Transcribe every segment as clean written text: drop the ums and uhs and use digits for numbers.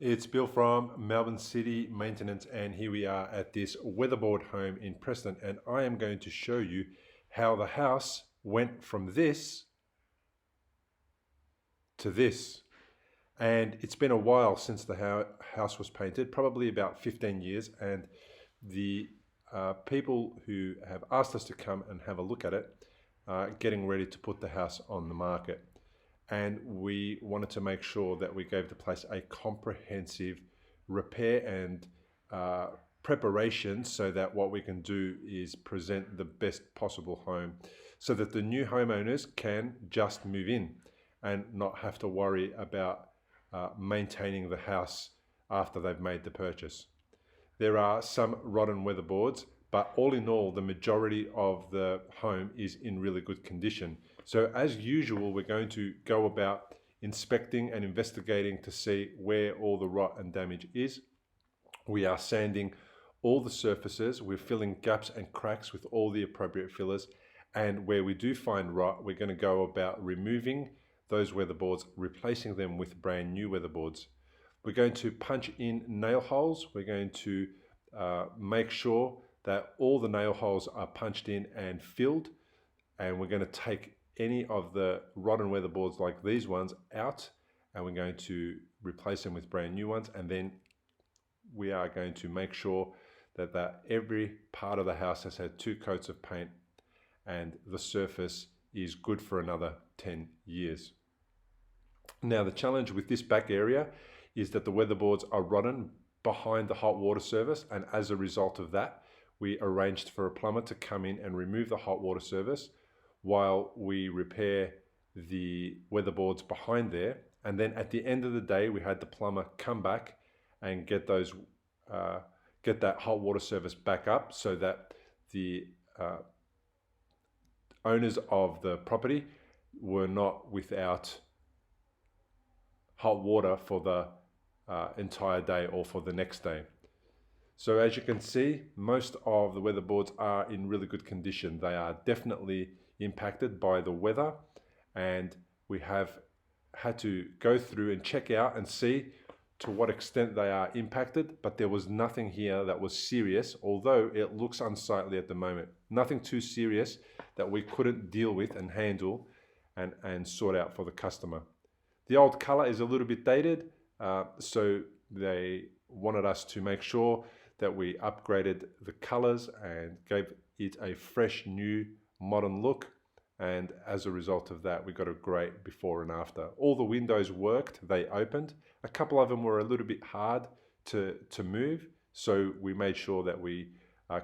It's Bill from Melbourne City Maintenance, and here we are at this Weatherboard home in Preston, and I am going to show you how the house went from this to this. And it's been a while since the house was painted, probably about 15 years, and the people who have asked us to come and have a look at it are getting ready to put the house on the market. And we wanted to make sure that we gave the place a comprehensive repair and preparation, so that what we can do is present the best possible home so that the new homeowners can just move in and not have to worry about maintaining the house after they've made the purchase. There are some rotten weatherboards, but all in all, the majority of the home is in really good condition. So as usual, we're going to go about inspecting and investigating to see where all the rot and damage is. We are sanding all the surfaces. We're filling gaps and cracks with all the appropriate fillers. And where we do find rot, we're going to go about removing those weatherboards, replacing them with brand new weatherboards. We're going to punch in nail holes. We're going to make sure that all the nail holes are punched in and filled. And we're going to take any of the rotten weatherboards like these ones out, and we're going to replace them with brand new ones. And then we are going to make sure that every part of the house has had 2 coats of paint and the surface is good for another 10 years. Now, the challenge with this back area is that the weatherboards are rotten behind the hot water service, and as a result of that, we arranged for a plumber to come in and remove the hot water service while we repair the weatherboards behind there. And then at the end of the day, we had the plumber come back and get that hot water service back up, so that the owners of the property were not without hot water for the entire day or for the next day. So as you can see, most of the weatherboards are in really good condition. They are definitely impacted by the weather, and we have had to go through and check out and see to what extent they are impacted, but there was nothing here that was serious, although it looks unsightly at the moment. Nothing too serious that we couldn't deal with and handle and sort out for the customer. The old color is a little bit dated, so they wanted us to make sure that we upgraded the colors and gave it a fresh, new, modern look. And as a result of that, we got a great before and after. All the windows worked, they opened. A couple of them were a little bit hard to move, so we made sure that we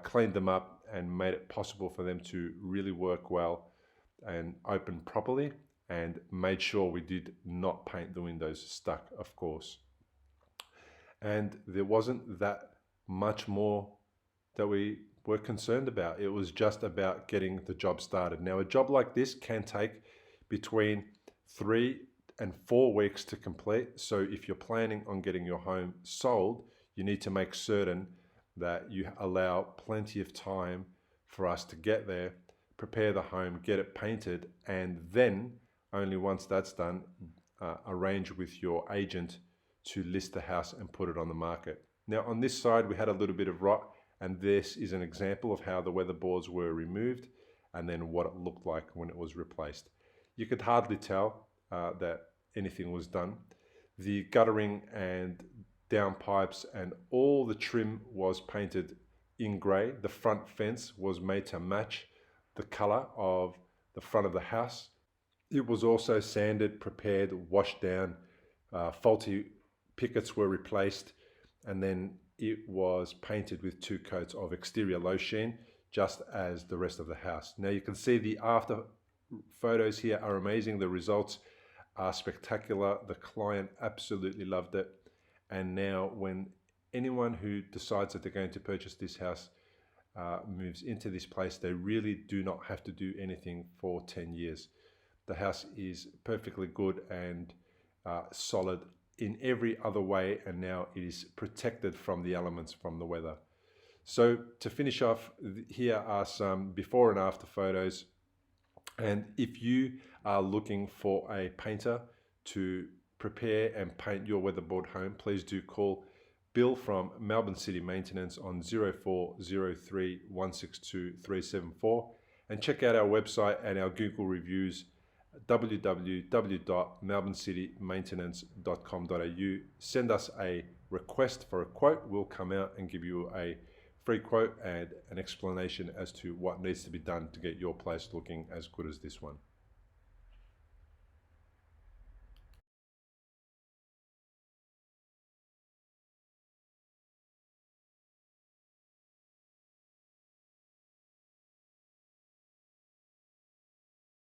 cleaned them up and made it possible for them to really work well and open properly, and made sure we did not paint the windows stuck, of course. And there wasn't that much more that we were concerned about. It was just about getting the job started. Now, a job like this can take between 3 and 4 weeks to complete. So if you're planning on getting your home sold, you need to make certain that you allow plenty of time for us to get there, prepare the home, get it painted, and then only once that's done, arrange with your agent to list the house and put it on the market. Now, on this side, we had a little bit of rot, and this is an example of how the weatherboards were removed and then what it looked like when it was replaced. You could hardly tell that anything was done. The guttering and downpipes and all the trim was painted in grey. The front fence was made to match the colour of the front of the house. It was also sanded, prepared, washed down. Faulty pickets were replaced, and then it was painted with 2 coats of exterior low sheen, just as the rest of the house. Now you can see the after photos here are amazing. The results are spectacular. The client absolutely loved it. And now when anyone who decides that they're going to purchase this house moves into this place, they really do not have to do anything for 10 years. The house is perfectly good and solid in every other way, and now it is protected from the elements from the weather. So to finish off, here are some before and after photos. And if you are looking for a painter to prepare and paint your weatherboard home, please do call Bill from Melbourne City Maintenance on 0403 162 374 and check out our website and our Google reviews www.melbournecitymaintenance.com.au. Send us a request for a quote. We'll come out and give you a free quote and an explanation as to what needs to be done to get your place looking as good as this one.